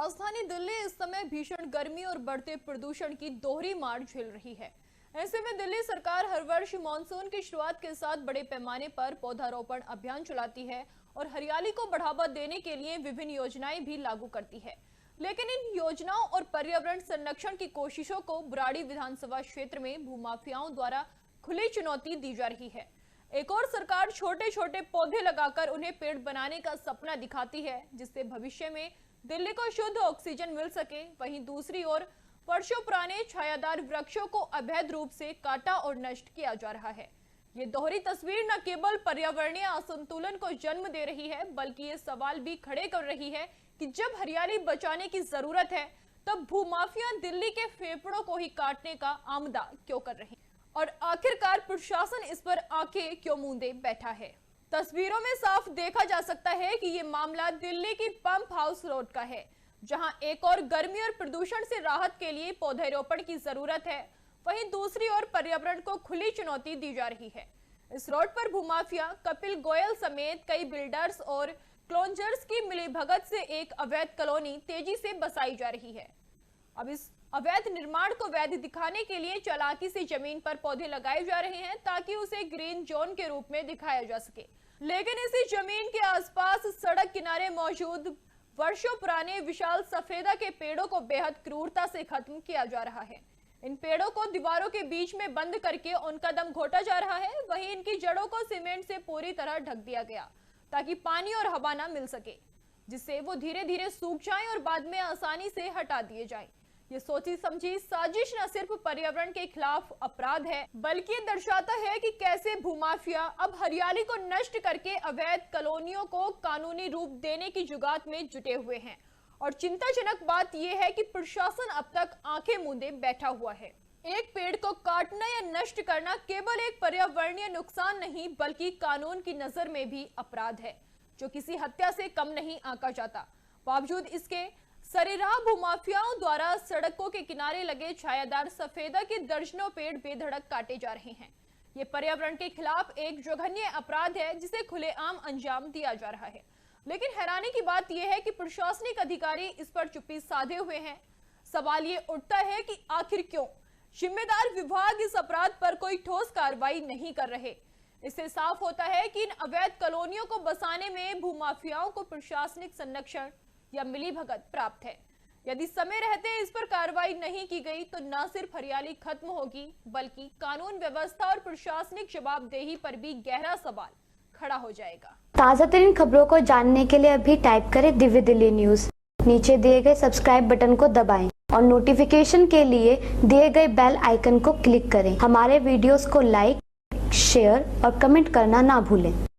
राजधानी दिल्ली इस समय भीषण गर्मी और बढ़ते प्रदूषण की दोहरी मार झेल रही है। ऐसे में दिल्ली सरकार हर वर्ष मानसून की शुरुआत के साथ बड़े पैमाने पर पौधारोपण अभियान चलाती है और हरियाली को बढ़ावा देने के लिए विभिन्न योजनाएं भी लागू करती है। लेकिन इन योजनाओं और पर्यावरण संरक्षण की कोशिशों को बुराड़ी विधानसभा क्षेत्र में भूमाफियाओं द्वारा खुली चुनौती दी जा रही है। एक और सरकार छोटे छोटे पौधे लगाकर उन्हें पेड़ बनाने का सपना दिखाती है, जिससे भविष्य में दिल्ली को शुद्ध ऑक्सीजन मिल सके। वहीं दूसरी ओर वर्षों पुराने छायादार वृक्षों को अवैध रूप से काटा और नष्ट किया जा रहा है। ये दोहरी तस्वीर न केवल पर्यावरणीय असंतुलन को जन्म दे रही है, बल्कि ये सवाल भी खड़े कर रही है कि जब हरियाली बचाने की जरूरत है, तब भूमाफिया दिल्ली के फेफड़ों को ही काटने का आमदा क्यों कर रहे हैं और आखिरकार प्रशासन इस पर आंखें क्यों मूंदे बैठा है। तस्वीरों में साफ देखा जा सकता है कि ये मामला दिल्ली की पंप हाउस रोड का है, जहां एक और गर्मी और प्रदूषण से राहत के लिए पौधरोपण की जरूरत है, वहीं दूसरी ओर पर्यावरण को खुली चुनौती दी जा रही है। इस रोड पर भूमाफिया कपिल गोयल समेत कई बिल्डर्स और क्लोंजर्स की मिलीभगत से एक अवैध कॉलोनी तेजी से बसाई जा रही है। अब इस अवैध निर्माण को वैध दिखाने के लिए चालाकी से जमीन पर पौधे लगाए जा रहे हैं, ताकि उसे ग्रीन जोन के रूप में दिखाया जा सके। लेकिन इसी जमीन के आसपास सड़क किनारे मौजूद वर्षों पुराने विशाल सफेदा के पेड़ों को बेहद क्रूरता से खत्म किया जा रहा है। इन पेड़ों को दीवारों के बीच में बंद करके उनका दम घोटा जा रहा है। वहीं इनकी जड़ों को सीमेंट से पूरी तरह ढक दिया गया, ताकि पानी और हवा न मिल सके, जिससे वो धीरे धीरे सूख जाएं और बाद में आसानी से हटा दिए जाएं। ये सोची समझी साजिश न सिर्फ पर्यावरण के खिलाफ अपराध है, बल्कि दर्शाता है कि कैसे भूमाफिया अब हरियाली को नष्ट करके अवैध कॉलोनियों को कानूनी रूप देने की जुगात में जुटे हुए हैं। और चिंताजनक बात यह है कि प्रशासन अब तक आंखें मूंदे बैठा हुआ है। एक पेड़ को काटना या नष्ट करना केवल एक पर्यावरणीय नुकसान नहीं, बल्कि कानून की नजर में भी अपराध है, जो किसी हत्या से कम नहीं आंका जाता। बावजूद इसके सरेराह भूमाफियाओं द्वारा सड़कों के किनारे लगे छायादार सफेदा के दर्जनों पेड़ बेधड़क काटे जा रहे हैं। ये पर्यावरण के खिलाफ एक जघन्य अपराध है, जिसे खुलेआम अंजाम दिया जा रहा है। लेकिन हैरानी की बात यह है कि प्रशासनिक अधिकारी इस पर चुप्पी साधे हुए हैं। सवाल ये उठता है कि आखिर क्यों जिम्मेदार विभाग इस अपराध पर कोई ठोस कार्रवाई नहीं कर रहे। इससे साफ होता है कि इन अवैध कॉलोनियों को बसाने में भूमाफियाओं को प्रशासनिक संरक्षण या मिलीभगत प्राप्त है। यदि समय रहते इस पर कार्रवाई नहीं की गई तो न सिर्फ हरियाली खत्म होगी, बल्कि कानून व्यवस्था और प्रशासनिक जवाबदेही पर भी गहरा सवाल खड़ा हो जाएगा। ताजा तरीन खबरों को जानने के लिए अभी टाइप करें दिव्य दिल्ली न्यूज। नीचे दिए गए सब्सक्राइब बटन को दबाएं और नोटिफिकेशन के लिए दिए गए बेल आइकन को क्लिक करें। हमारे वीडियोस को लाइक, शेयर और कमेंट करना ना भूलें।